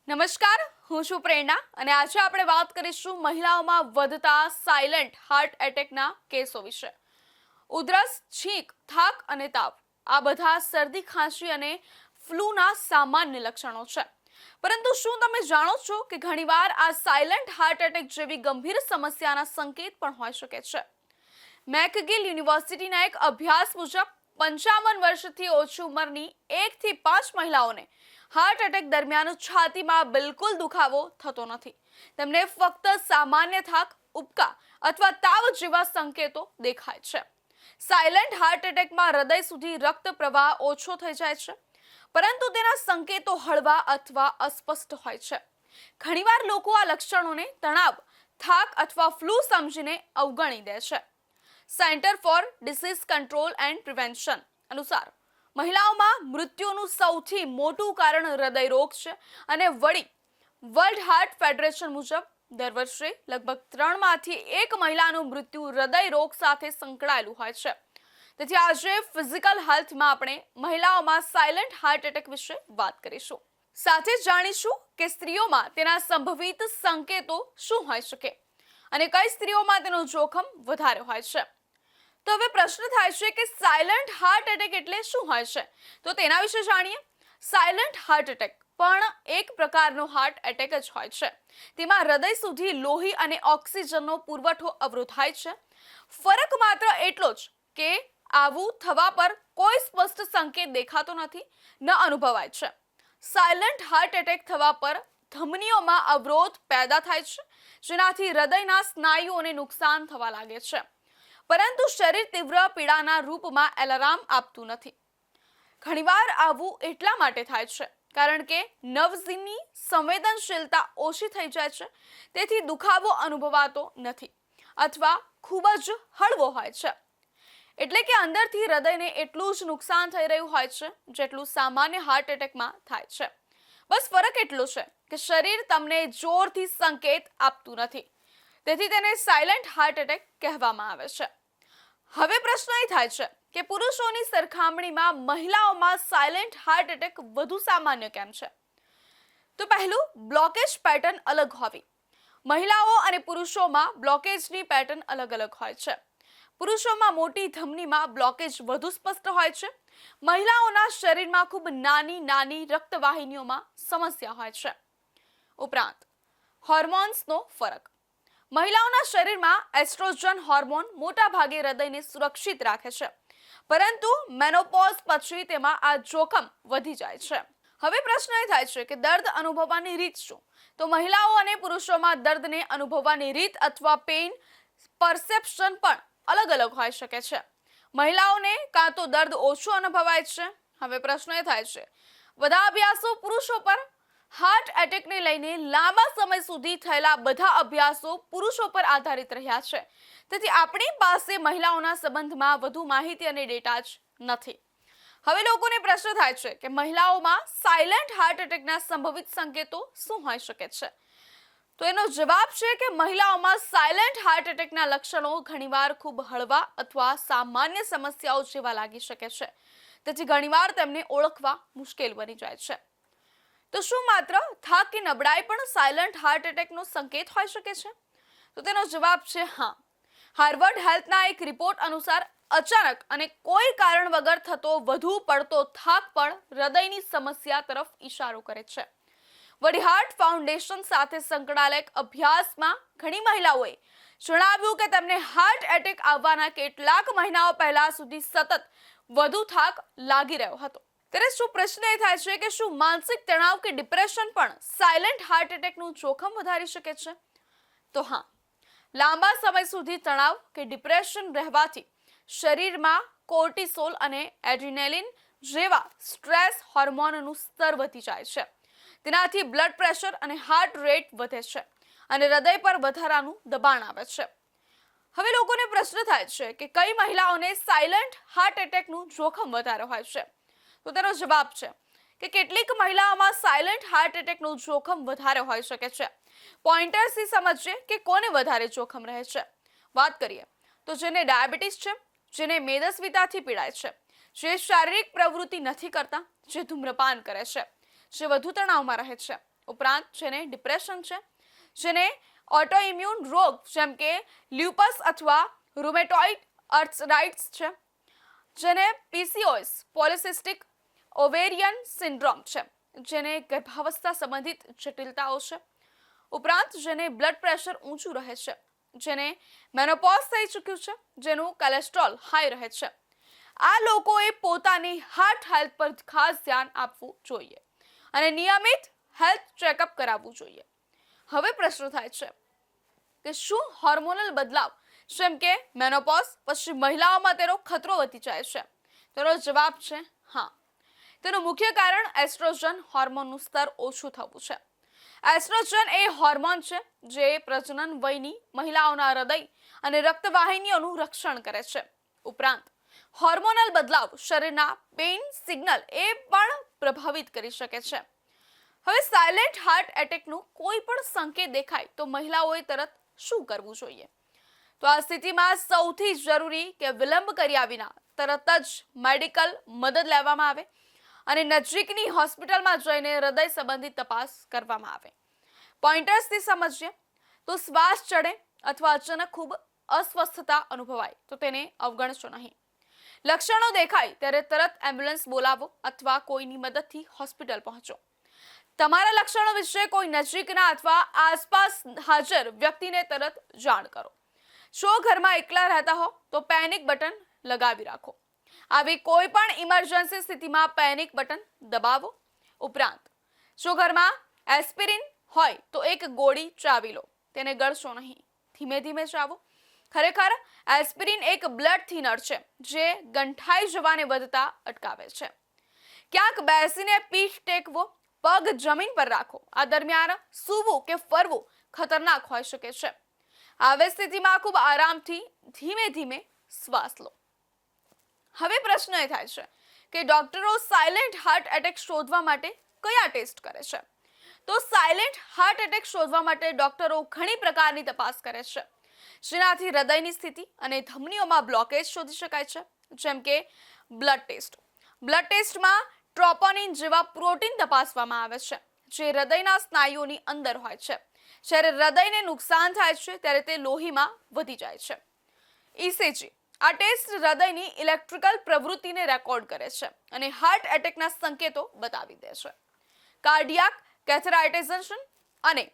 નમસ્કાર, હું છું પ્રેરણા અને આજે આપણે વાત કરીશું મહિલાઓમાં વધતા સાયલેન્ટ હાર્ટ એટેકના કેસો વિશે. ઉધરસ, છીંક, થાક અને તાવ આ બધા શરદી, ખાંસી અને ફ્લૂના સામાન્ય લક્ષણો છે. પરંતુ શું તમે જાણો છો કે ઘણીવાર આ સાયલેન્ટ હાર્ટ એટેક જેવી ગંભીર સમસ્યાના સંકેત પણ હોઈ શકે છે? મેકગિલ યુનિવર્સિટીના એક અભ્યાસ મુજબ 55 વર્ષથી ઓછી ઉંમરની 1 થી 5 મહિલાઓને હાર્ટ એટેક દરમિયાન છાતીમાં બિલકુલ દુખાવો થતો નથી. તેમને ફક્ત સામાન્ય થાક, ઉબકા અથવા તાવ જેવા સંકેતો દેખાય છે. સાયલેન્ટ હાર્ટ એટેકમાં હૃદય સુધી રક્ત પ્રવાહ ઓછો થઈ જાય છે, પરંતુ તેના સંકેતો હળવા અથવા અસ્પષ્ટ હોય છે. ઘણીવાર લોકો આ લક્ષણોને તણાવ, થાક અથવા ફ્લૂ સમજીને અવગણી દે છે. Centre for disease control and prevention અનુસાર મહિલાઓમાં મૃત્યુનું સૌથી મોટું કારણ હૃદય રોગ છે અને વળી વર્લ્ડ હાર્ટ ફેડરેશન મુજબ દર વર્ષે લગભગ 3 માંથી 1 મહિલાનું મૃત્યુ હૃદય રોગ સાથે સંકળાયેલું હોય છે. તેથી આજે ફિઝિકલ હેલ્થમાં આપણે મહિલાઓમાં સાયલેન્ટ હાર્ટ એટેક વિશે વાત કરીશું. સાથે જાણીશું કે સ્ત્રીઓમાં તેના સંભવિત સંકેતો શું હોઈ શકે અને કઈ સ્ત્રીઓમાં તેનું જોખમ વધારે હોય છે. તો હવે પ્રશ્ન થાય છે કે સાયલેન્ટ હાર્ટ એટેક એટલે શું હોય છે? તો તેના વિશે જાણીએ. સાયલેન્ટ હાર્ટ એટેક પણ એક પ્રકારનો હાર્ટ એટેક જ હોય છે. તેમાં હૃદય સુધી લોહી અને ઓક્સિજનનો પુરવઠો અવરોધાય છે. ફરક માત્ર એટલો જ કે આવું થવા પર કોઈ સ્પષ્ટ સંકેત દેખાતો નથી, ન અનુભવાય છે. સાયલેન્ટ હાર્ટ એટેક થવા પર ધમનીઓમાં અવરોધ પેદા થાય છે, જેનાથી હૃદયના સ્નાયુઓને નુકસાન થવા લાગે છે. પરંતુ શરીર તીવ્ર પીડાના રૂપમાં એલાર્મ આપતું નથી. ઘણીવાર આવું એટલા માટે થાય છે કારણ કે નર્વ્સની સંવેદનશીલતા ઓછી થઈ જાય છે, તેથી દુખાવો અનુભવાતો નથી અથવા ખૂબ જ હળવો હોય છે. એટલે કે અંદરથી હૃદયને એટલું જ નુકસાન થઈ રહ્યું હોય છે જેટલું સામાન્ય હાર્ટ એટેકમાં થાય છે. બસ ફરક એટલો છે કે શરીર તમને જોરથી સંકેત આપતું નથી, તેથી તેને સાયલેન્ટ હાર્ટ એટેક કહેવામાં આવે છે. હવે પ્રશ્ન એ થાય છે કે પુરુષોની સરખામણીમાં મહિલાઓમાં સાયલેન્ટ હાર્ટ એટેક વધુ સામાન્ય કેમ છે? તો પહેલું, બ્લોકેજ પેટર્ન અલગ હોવી. મહિલાઓ અને પુરુષોમાં બ્લોકેજની પેટર્ન અલગ અલગ હોય છે. પુરુષોમાં મોટી ધમનીમાં બ્લોકેજ વધુ સ્પષ્ટ હોય છે. મહિલાઓના શરીરમાં ખૂબ નાની નાની રક્તવાહિનીઓમાં સમસ્યા હોય છે. ઉપરાંત હોર્મોન્સનો ફરક. મહિલાઓના શરીરમાં એસ્ટ્રોજન હોર્મોન મોટા ભાગે હૃદયને સુરક્ષિત રાખે છે, પરંતુ મેનોપોઝ પછી તેમાં આ જોખમ વધી જાય છે. હવે પ્રશ્ન એ થાય છે કે દર્દ અનુભવવાની રીત શું? તો મહિલાઓ અને પુરુષોમાં દર્દને અનુભવવાની રીત અથવા પેઇન પરસેપ્શન પણ અલગ અલગ હોઈ શકે છે. મહિલાઓને કાં તો દર્દ ઓછું અનુભવાય છે. હવે પ્રશ્ન એ થાય છે, બધા અભ્યાસો પુરુષો પર હાર્ટ એટેકને લઈને લાંબા સમય સુધી થયેલા બધા અભ્યાસો પુરુષો પર આધારિત રહ્યા છે. તેથી આપણી પાસે મહિલાઓના સંબંધમાં વધુ માહિતી અને ડેટા જ નથી. હવે લોકોને પ્રશ્ન થાય છે કે મહિલાઓમાં સાયલેન્ટ હાર્ટ એટેકના સંભવિત સંકેતો શું હોઈ શકે છે? તો એનો જવાબ છે કે મહિલાઓમાં સાયલેન્ટ હાર્ટ એટેકના લક્ષણો ઘણીવાર ખૂબ હળવા અથવા સામાન્ય સમસ્યાઓ જેવા લાગી શકે છે. તેથી ઘણીવાર તેમને ઓળખવા મુશ્કેલ બની જાય છે. તો શું માત્ર થાક કે નબળાઈ પણ સાયલેન્ટ હાર્ટ એટેકનો સંકેત હોઈ શકે છે? તો તેનો જવાબ છે હા. હાર્વર્ડ હેલ્થના એક રિપોર્ટ અનુસાર અચાનક અને કોઈ કારણ વગર થતો વધુ પડતો થાક પણ હૃદયની સમસ્યા તરફ ઈશારો કરે છે. વળી હાર્ટ ફાઉન્ડેશન સાથે સંકળાયેલા એક અભ્યાસમાં ઘણી મહિલાઓએ જણાવ્યું કે તેમને હાર્ટ એટેક આવવાના કેટલાક મહિનાઓ પહેલા સુધી સતત વધુ થાક લાગી રહ્યો હતો. ત્યારે શું પ્રશ્ન એ થાય છે કે શું માનસિક તણાવ કે ડિપ્રેશન પણ સાયલેન્ટ હાર્ટ એટેકનું જોખમ વધારી શકે છે? તો હા, લાંબા સમય સુધી તણાવ કે ડિપ્રેશન રહેવાથી શરીરમાં કોર્ટિસોલ અને એડ્રીનાલિન જેવા સ્ટ્રેસ હોર્મોનનું સ્તર વધી જાય છે. તેનાથી બ્લડ પ્રેશર અને હાર્ટ રેટ વધે છે અને હૃદય પર વધારાનું દબાણ આવે છે. હવે લોકોને પ્રશ્ન થાય છે કે કઈ મહિલાઓને સાયલેન્ટ હાર્ટ એટેકનું જોખમ વધારે હોય છે? તો તેનો જવાબ છે કે કેટલીક મહિલાઓમાં સાયલેન્ટ હાર્ટ એટેકનું જોખમ વધારે હોઈ શકે છે. પોઈન્ટર્સથી સમજીએ કે કોને વધારે જોખમ રહે છે. વાત કરીએ તો જેને ડાયાબિટીસ છે, જેને મેદસ્વીતાથી પીડાય છે, જે શારીરિક પ્રવૃત્તિ નથી કરતા, જે ધૂમ્રપાન કરે છે, જે વધુ તણાવમાં રહે છે, ઉપરાંત જેને ડિપ્રેશન છે, જેને ઓટોઇમ્યુન રોગ જેમ કે લ્યુપસ અથવા રૂમેટોઇડ આર્થરાઇટિસ છે, જેને પીસીઓએસ પોલિસિસ્ટિક ઓવેરિયન સિન્ડ્રોમ છે, જેને ગર્ભાવસ્થા સંબંધિત જટિલતાઓ છે, ઉપરાંત જેને બ્લડ પ્રેશર ઊંચું રહે છે, જેને મેનોપોઝ થઈ ચૂક્યું છે, જેનું કોલેસ્ટ્રોલ હાઈ રહે છે, આ લોકોએ પોતાની હાર્ટ હેલ્થ પર ખાસ ધ્યાન આપવું જોઈએ અને નિયમિત હેલ્થ ચેકઅપ કરાવવું જોઈએ. હવે પ્રશ્ન થાય છે કે શું હોર્મોનલ બદલાવ જેમ કે મેનોપોઝ પછી મહિલાઓમાં તેનો ખતરો વધી જાય છે? તેનો જવાબ છે હા. તેનું મુખ્ય કારણ એસ્ટ્રોજન હોર્મોનનું સ્તર ઓછું થવું છે. એસ્ટ્રોજન એ હોર્મોન છે જે પ્રજનન વયની મહિલાઓના હૃદય અને રક્તવાહિનીઓનું રક્ષણ કરે છે. ઉપરાંત હોર્મોનલ બદલાવ શરીરના પેઇન સિગ્નલ એ પણ પ્રભાવિત કરી શકે છે. હવે સાયલેન્ટ હાર્ટ એટેકનું કોઈ પણ સંકેત દેખાય તો મહિલાઓએ તરત શું કરવું જોઈએ? તો આ સ્થિતિમાં સૌથી જરૂરી કે વિલંબ કર્યા વિના તરત જ મેડિકલ મદદ લેવામાં આવે અને નજીકની હોસ્પિટલમાં જઈને હૃદય સંબંધિત તપાસ કરવામાં આવે. પોઈન્ટર્સથી સમજીએ તો શ્વાસ ચડે અથવા અચાનક ખૂબ અસ્વસ્થતા અનુભવાય તો તેને અવગણશો નહીં. લક્ષણો દેખાય ત્યારે તરત એમ્બ્યુલન્સ બોલાવો અથવા કોઈની મદદથી હોસ્પિટલ પહોંચો. તમારા લક્ષણો વિશે કોઈ નજીકના અથવા આસપાસ હાજર વ્યક્તિને તરત જાણ કરો. જો ઘરમાં એકલા રહેતા હો તો પેનિક બટન લગાવી રાખો. આવી કોઈ પણ ઇમરજન્સી સ્થિતિમાં પેનિક બટન દબાવો. ઉપરાંત જો ઘરમાં એસ્પિરિન હોય તો એક ગોળી ચાવી લો, તેને ગળશો નહીં, ધીમે ધીમે ચાવો. ખરેખર એસ્પિરિન એક બ્લડ થિનર છે જે ગંઠાઈ જવાને વધતા અટકાવે છે. ક્યાંક બેસીને પીઠ ટેકવો, પગ જમીન પર રાખો. આ દરમિયાન સૂવું કે ફરવું ખતરનાક હોઈ શકે છે. આવી સ્થિતિમાં ખૂબ આરામથી ધીમે ધીમે શ્વાસ લો. હવે પ્રશ્ન એ થાય છે કે ડોક્ટરો સાયલેન્ટ હાર્ટ એટેક શોધવા માટે કયા ટેસ્ટ કરે છે? તો સાયલેન્ટ હાર્ટ એટેક શોધવા માટે ડોક્ટરો ઘણી પ્રકારની તપાસ કરે છે, જેનાથી હૃદયની સ્થિતિ અને ધમનીઓમાં બ્લોકેજ શોધી શકાય છે, જેમ કે બ્લડ ટેસ્ટ. બ્લડ ટેસ્ટમાં ટ્રોપોનિન જેવા પ્રોટીન તપાસવામાં આવે છે જે હૃદયના સ્નાયુઓની અંદર હોય છે. જ્યારે હૃદયને નુકસાન થાય છે ત્યારે તે લોહીમાં વધી જાય છે. ઇસીજી આ ટેસ્ટ હૃદયની ઇલેક્ટ્રિકલ પ્રવૃત્તિને રેકોર્ડ કરે છે અને હાર્ટ એટેકના સંકેતો બતાવી દે છે. કાર્ડિયાક કેથેટરાઇઝેશન અને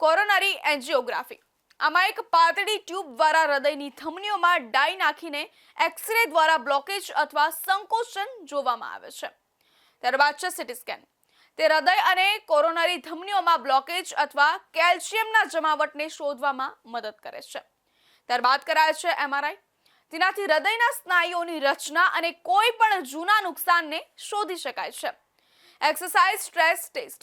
કોરોનરી એન્જિયોગ્રાફી. આમાં એક પાતળી ટ્યુબ દ્વારા હૃદયની ધમનીઓમાં ડાઈ નાખીને એક્સરે દ્વારા બ્લોકેજ અથવા સંકોચન જોવામાં આવે છે. ત્યારબાદ છે સીટી સ્કેન. તે હૃદય અને કોરોનરી ધમનીઓમાં બ્લોકેજ અથવા કેલ્શિયમના જમાવટને શોધવામાં મદદ કરે છે. ત્યારબાદ કરાય છે એમઆરઆઈ. તેનાથી હૃદયના સ્નાયુઓની રચના અને કોઈ પણ જૂના નુકસાનને શોધી શકાય છે. Exercise stress test.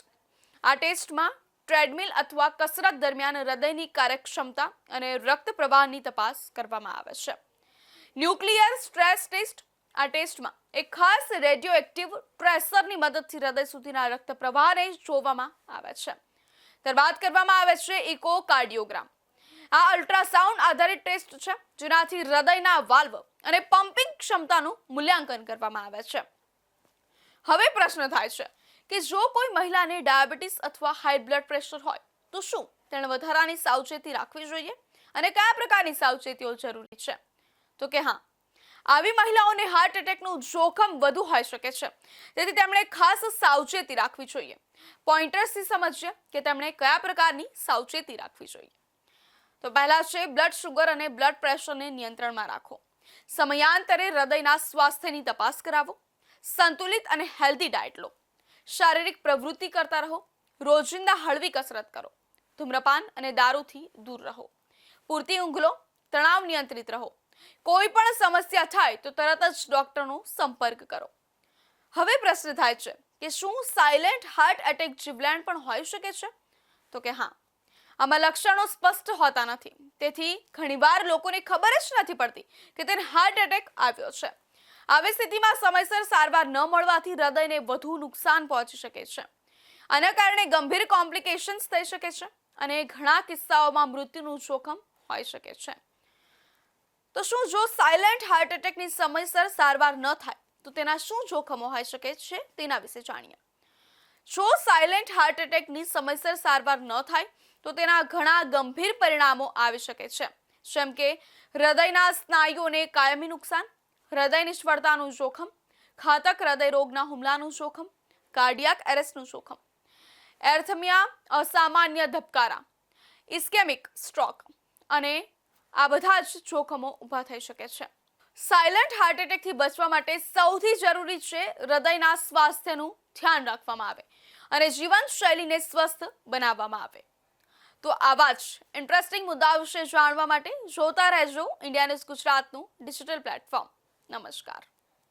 આ ટેસ્ટમાં ટ્રેડમિલ અથવા કસરત દરમિયાન હૃદયની કાર્યક્ષમતા અને રક્ત પ્રવાહની તપાસ કરવામાં આવે છે. Nuclear stress test. આ ટેસ્ટમાં એક ખાસ રેડિયોએક્ટિવ ટ્રેસરની મદદથી હૃદય સુધીના રક્ત પ્રવાહને જોવામાં આવે છે. ત્યારબાદ કરવામાં આવે છે ઇકોકાર્ડિયોગ્રામ. આ અલ્ટ્રાસાઉન્ડ આધારિત ટેસ્ટ છે જેનાથી હૃદયના વાલ્વ અને પમ્પિંગ ક્ષમતાનું મૂલ્યાંકન કરવામાં આવે છે. હવે પ્રશ્ન થાય છે કે જો કોઈ મહિલાને ડાયાબિટીસ અથવા હાઈ બ્લડ પ્રેશર હોય તો શું તેણે વધારાની સાવચેતી રાખવી જોઈએ અને કયા પ્રકારની સાવચેતીઓ જરૂરી છે? તો કે હા, આવી મહિલાઓને હાર્ટ એટેકનું જોખમ વધુ હોઈ શકે છે, તેથી તેમણે ખાસ સાવચેતી રાખવી જોઈએ. પોઈન્ટર્સથી સમજીએ કે તેમણે કયા પ્રકારની સાવચેતી રાખવી જોઈએ. તો પહેલા છે બ્લડ શુગર અને બ્લડ પ્રેશરને નિયંત્રણમાં રાખો. સમયાંતરે હૃદયના સ્વાસ્થ્યની તપાસ કરાવો. સંતુલિત અને હેલ્ધી ડાયટ લો. શારીરિક પ્રવૃત્તિ કરતા રહો. રોજિંદા હળવી કસરત કરો. ધૂમ્રપાન અને દારૂથી દૂર રહો. પૂરતી ઊંઘ લો. તણાવ નિયંત્રિત રહો. કોઈ પણ સમસ્યા થાય તો તરત જ ડોક્ટરનો સંપર્ક કરો. હવે પ્રશ્ન થાય છે કે શું સાયલેન્ટ હાર્ટ એટેક જીવલેણ પણ હોઈ શકે છે? તો કે હા, આમાં લક્ષણો સ્પષ્ટ હોતા નથી, તેથી ઘણીવાર લોકોને ખબર જ નથી પડતી કે તેને હાર્ટ એટેક આવ્યો છે. આવી સ્થિતિમાં સમયસર સારવાર ન મળવાથી હૃદયને વધુ નુકસાન પહોંચી શકે છે. આના કારણે ગંભીર કોમ્પ્લિકેશન્સ થઈ શકે છે અને ઘણા કિસ્સાઓમાં મૃત્યુનું જોખમ હોઈ શકે છે. તો શું જો સાયલેન્ટ હાર્ટ એટેકની સમયસર સારવાર ન થાય તો તેના શું જોખમો હોઈ શકે છે તેના વિશે જાણીએ. જો સાયલેન્ટ હાર્ટ એટેકની સમયસર સારવાર ન થાય તો તેના ઘણા ગંભીર પરિણામો આવી શકે છે, જેમ કે હૃદયના સ્નાયુઓને કાયમી નુકસાન, હૃદય નિષ્ફળતાનું જોખમ, ઘાતક હૃદય રોગના હુમલાનું જોખમ, કાર્ડિયાક એરેસ્ટનું જોખમ, એર્થમિયા, અસામાન્ય ધબકારા, ઇસ્કેમિક સ્ટ્રોક અને આ બધા જ જોખમો ઊભા થઈ શકે છે. સાયલેન્ટ હાર્ટ એટેકથી બચવા માટે સૌથી જરૂરી છે હૃદયના સ્વાસ્થ્યનું ધ્યાન રાખવામાં આવે અને જીવનશૈલીને સ્વસ્થ બનાવવામાં આવે. તો આવા જ ઇન્ટરેસ્ટિંગ મુદ્દાઓ વિશે જાણવા માટે જોતા રહેજો ઇન્ડિયા ન્યૂઝ ગુજરાતનું ડિજિટલ પ્લેટફોર્મ. નમસ્કાર.